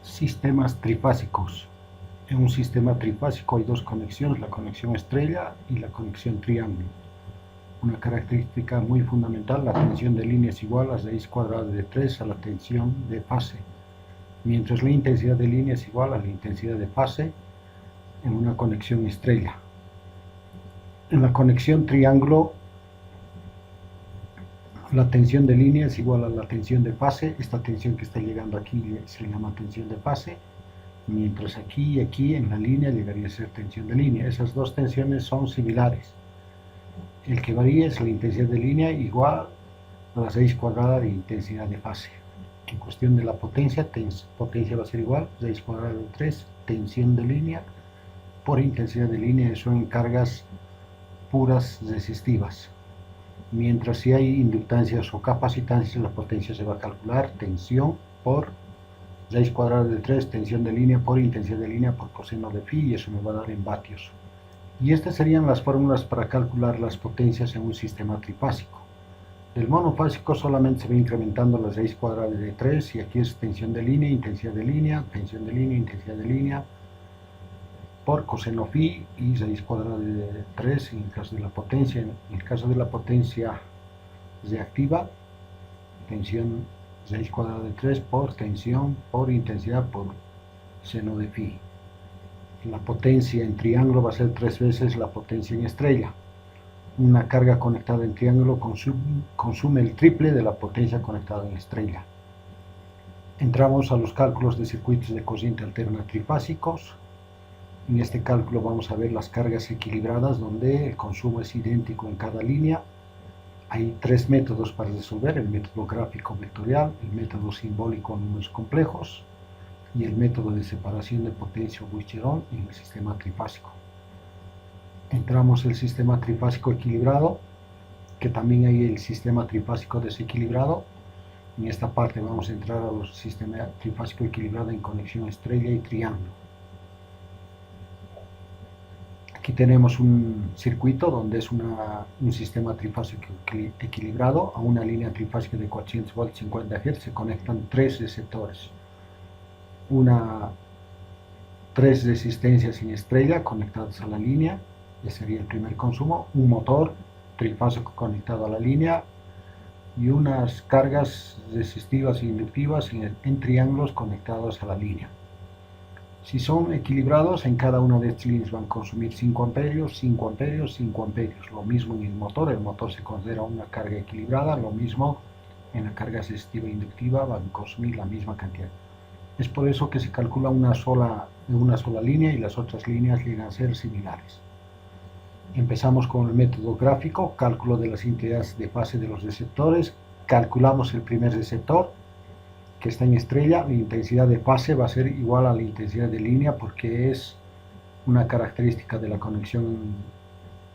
Sistemas trifásicos. En un sistema trifásico hay dos conexiones, la conexión estrella y la conexión triángulo. Una característica muy fundamental, la tensión de línea es igual a raíz cuadrada de 3 a la tensión de fase, mientras la intensidad de línea es igual a la intensidad de fase en una conexión estrella. En la conexión triángulo, la tensión de línea es igual a la tensión de fase. Esta tensión que está llegando aquí se llama tensión de fase, mientras aquí y aquí en la línea llegaría a ser tensión de línea. Esas dos tensiones son similares. El que varía es la intensidad de línea igual a la raíz cuadrada de intensidad de fase. En cuestión de la potencia, potencia va a ser igual a raíz cuadrada de 3, tensión de línea por intensidad de línea. Eso en cargas puras resistivas. Mientras si hay inductancias o capacitancias, la potencia se va a calcular tensión por raíz cuadrada de 3, tensión de línea por intensidad de línea por coseno de phi, y eso me va a dar en vatios. Y estas serían las fórmulas para calcular las potencias en un sistema trifásico. Del monofásico solamente se va incrementando la raíz cuadrada de 3, y aquí es tensión de línea, intensidad de línea, tensión de línea, intensidad de línea, por coseno phi y raíz cuadrada de 3 en el caso de la potencia. En el caso de la potencia reactiva, tensión raíz cuadrada de 3 por tensión por intensidad por seno de phi. La potencia en triángulo va a ser 3 veces la potencia en estrella. Una carga conectada en triángulo consume el triple de la potencia conectada en estrella. Entramos a los cálculos de circuitos de corriente alterna trifásicos. En este cálculo vamos a ver las cargas equilibradas, donde el consumo es idéntico en cada línea. Hay tres métodos para resolver: el método gráfico vectorial, el método simbólico números complejos y el método de separación de potencia Bucheron en el sistema trifásico. Entramos al sistema trifásico equilibrado, que también hay el sistema trifásico desequilibrado. En esta parte vamos a entrar a los sistemas trifásico equilibrado en conexión estrella y triángulo. Aquí tenemos un circuito donde es un sistema trifásico equilibrado. A una línea trifásica de 400 volts 50 Hz se conectan tres receptores. Tres resistencias en estrella conectadas a la línea, ese sería el primer consumo, un motor trifásico conectado a la línea y unas cargas resistivas e inductivas en triángulos conectados a la línea. Si son equilibrados, en cada una de estas líneas van a consumir 5 amperios, 5 amperios, 5 amperios. Lo mismo en el motor se considera una carga equilibrada, lo mismo en la carga resistiva e inductiva van a consumir la misma cantidad. Es por eso que se calcula en una sola línea y las otras líneas llegan a ser similares. Empezamos con el método gráfico, cálculo de las intensidades de fase de los receptores. Calculamos el primer receptor, que está en estrella. La intensidad de fase va a ser igual a la intensidad de línea, porque es una característica de la conexión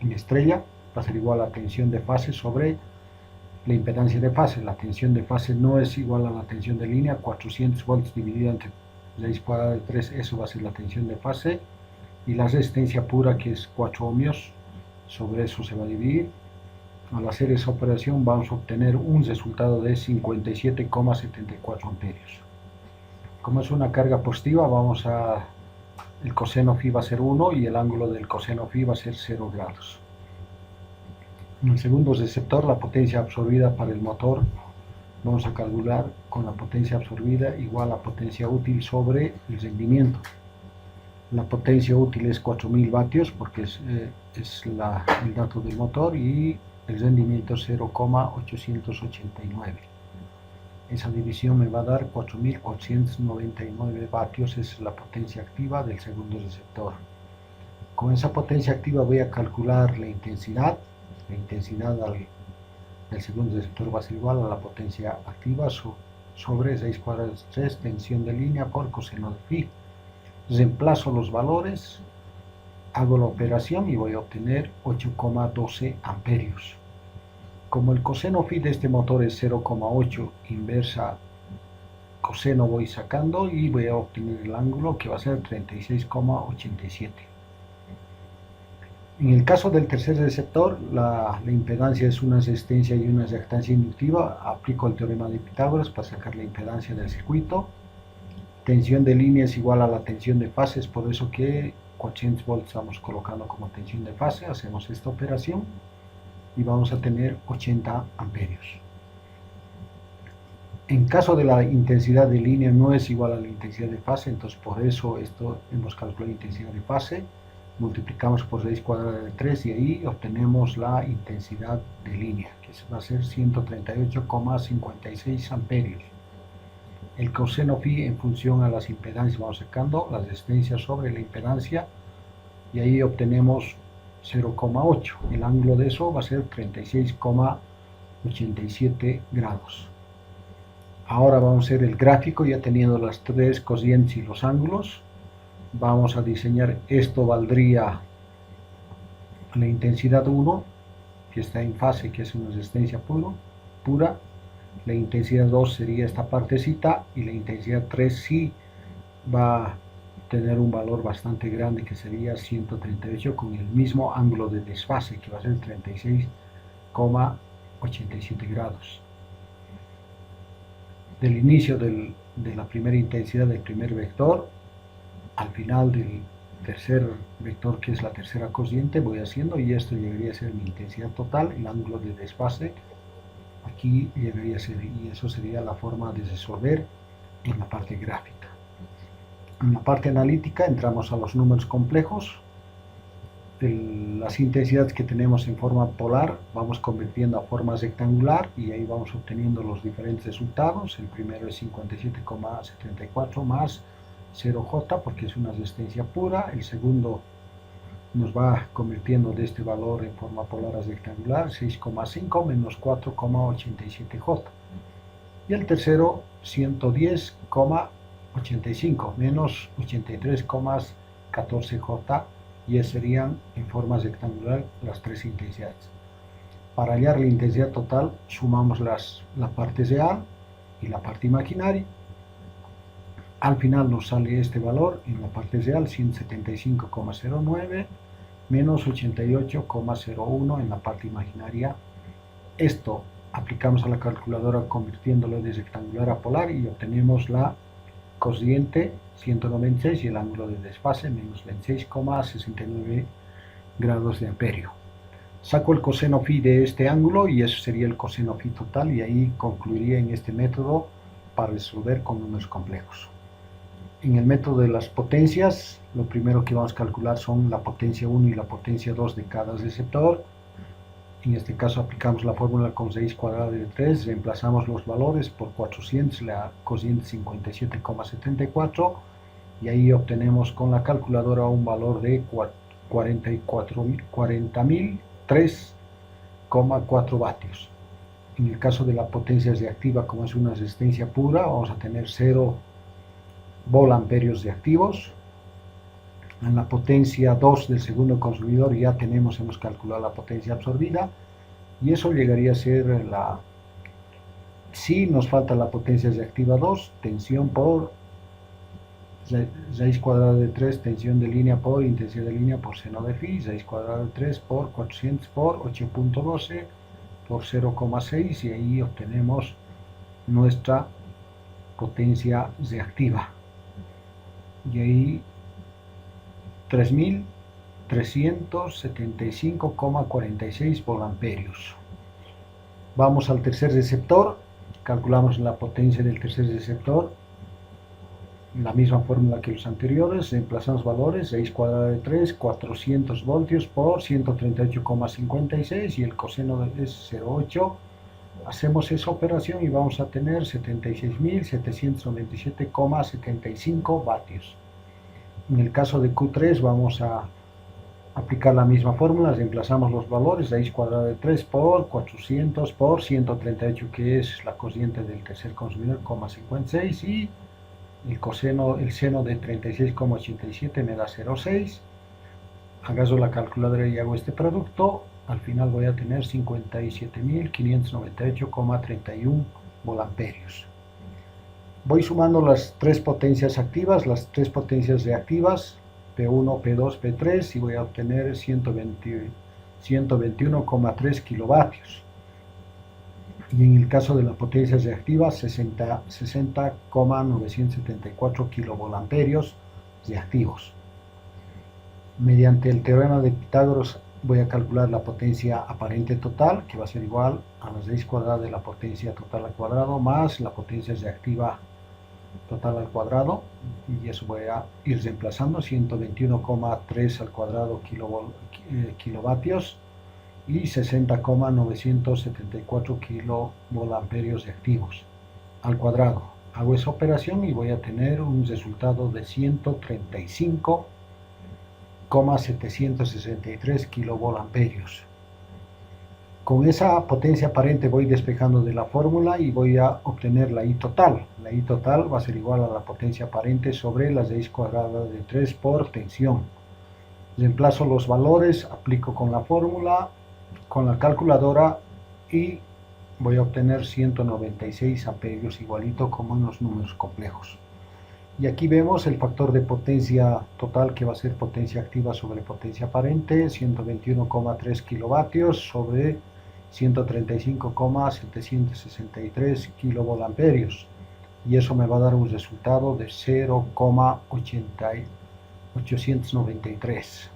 en estrella. Va a ser igual a la tensión de fase sobre la impedancia de fase. La tensión de fase no es igual a la tensión de línea. 400 volts dividido entre raíz cuadrada de 3, eso va a ser la tensión de fase. Y la resistencia pura, que es 4 ohmios, sobre eso se va a dividir. Al hacer esa operación vamos a obtener un resultado de 57,74 amperios. Como es una carga positiva, el coseno phi va a ser 1 y el ángulo del coseno phi va a ser 0 grados. En el segundo receptor, la potencia absorbida para el motor, vamos a calcular con la potencia absorbida igual a potencia útil sobre el rendimiento. La potencia útil es 4000 vatios porque es el dato del motor, y el rendimiento es 0,889. Esa división me va a dar 4499 vatios, es la potencia activa del segundo receptor. Con esa potencia activa voy a calcular la intensidad. La intensidad del segundo receptor va a ser igual a la potencia activa sobre raíz cuadrada de 3, tensión de línea por coseno de phi. Reemplazo los valores, hago la operación y voy a obtener 8,12 amperios. Como el coseno phi de este motor es 0,8, inversa coseno voy sacando y voy a obtener el ángulo, que va a ser 36,87. En el caso del tercer receptor, la impedancia es una resistencia y una reactancia inductiva. Aplico el teorema de Pitágoras para sacar la impedancia del circuito. tensión de línea es igual a la tensión de fase, es por eso que 400 volts estamos colocando como tensión de fase. Hacemos esta operación y vamos a tener 80 amperios. En caso de la intensidad de línea no es igual a la intensidad de fase, entonces por eso esto hemos calculado la intensidad de fase, multiplicamos por raíz cuadrada de 3 y ahí obtenemos la intensidad de línea, que va a ser 138,56 amperios. El coseno phi en función a las impedancias, vamos sacando las resistencias sobre la impedancia y ahí obtenemos 0,8. El ángulo de eso va a ser 36,87 grados. Ahora vamos a hacer el gráfico ya teniendo las tres cocientes y los ángulos. Vamos a diseñar, esto valdría la intensidad 1, que está en fase, que es una resistencia pura. La intensidad 2 sería esta partecita y la intensidad 3 sí va a tener un valor bastante grande, que sería 138 con el mismo ángulo de desfase, que va a ser 36,87 grados. Del inicio de la primera intensidad del primer vector al final del tercer vector, que es la tercera cociente, voy haciendo, y esto llegaría a ser mi intensidad total. El ángulo de desfase aquí llegaría a ser, y eso sería la forma de resolver en la parte gráfica. En la parte analítica entramos a los números complejos. Las intensidades que tenemos en forma polar vamos convirtiendo a forma rectangular y ahí vamos obteniendo los diferentes resultados. El primero es 57,74 más 0J porque es una resistencia pura. El segundo nos va convirtiendo de este valor en forma polar a rectangular, 6,5 menos 4,87J. Y el tercero, 110,85 menos 83,14J, y serían en forma rectangular las tres intensidades. Para hallar la intensidad total sumamos la parte real y la parte imaginaria. Al final nos sale este valor en la parte real, 175,09 menos 88,01 en la parte imaginaria. Esto aplicamos a la calculadora convirtiéndolo de rectangular a polar y obtenemos la cociente 196 y el ángulo de desfase menos 26,69 grados de amperio. Saco el coseno phi de este ángulo y eso sería el coseno phi total, y ahí concluiría en este método para resolver con números complejos. En el método de las potencias, lo primero que vamos a calcular son la potencia 1 y la potencia 2 de cada receptor. En este caso aplicamos la fórmula con raíz cuadrada de 3, reemplazamos los valores por 400, la cociente 57,74, y ahí obtenemos con la calculadora un valor de 40.003,4 vatios. En el caso de la potencia reactiva, como es una resistencia pura, vamos a tener 0 volamperios reactivos. En la potencia 2 del segundo consumidor ya hemos calculado la potencia absorbida, y eso llegaría a ser si nos falta la potencia reactiva 2, tensión por raíz cuadrada de 3, tensión de línea por intensidad de línea por seno de phi, raíz cuadrada de 3 por 400 por 8.12 por 0,6, y ahí obtenemos nuestra potencia reactiva. Y ahí 3.375,46 volamperios. Vamos al tercer receptor, calculamos la potencia del tercer receptor, la misma fórmula que los anteriores, reemplazamos valores, raíz cuadrada de 3, 400 voltios por 138,56 y el coseno es 0,8. Hacemos esa operación y vamos a tener 76.797,75 vatios. En el caso de Q3 vamos a aplicar la misma fórmula, reemplazamos los valores, raíz cuadrada de 3 por 400 por 138, que es la cociente del tercer consumidor, 56, y el seno de 36,87 me da 0,6. Agarro la calculadora y hago este producto. Al final voy a tener 57.598,31 volamperios. Voy sumando las tres potencias activas, las tres potencias reactivas, P1, P2, P3, y voy a obtener 121,3 kilovatios. y en el caso de la potencia reactiva 60,974 kilovolamperios reactivos. Mediante el teorema de Pitágoras voy a calcular la potencia aparente total, que va a ser igual a la raíz cuadrada de la potencia total al cuadrado más la potencia reactiva total al cuadrado, y eso voy a ir reemplazando 121,3 al cuadrado kilovatios y 60,974 kilovolamperios reactivos al cuadrado. Hago esa operación y voy a tener un resultado de 135,763 kilovolamperios. Con esa potencia aparente voy despejando de la fórmula y voy a obtener la I total. La I total va a ser igual a la potencia aparente sobre la raíz cuadrada de 3 por tensión. Reemplazo los valores, aplico con la fórmula, con la calculadora, y voy a obtener 196 amperios, igualito como en los números complejos. Y aquí vemos el factor de potencia total, que va a ser potencia activa sobre potencia aparente, 121,3 kilovatios sobre 135,763 kilovolamperios. Y eso me va a dar un resultado de 0,893.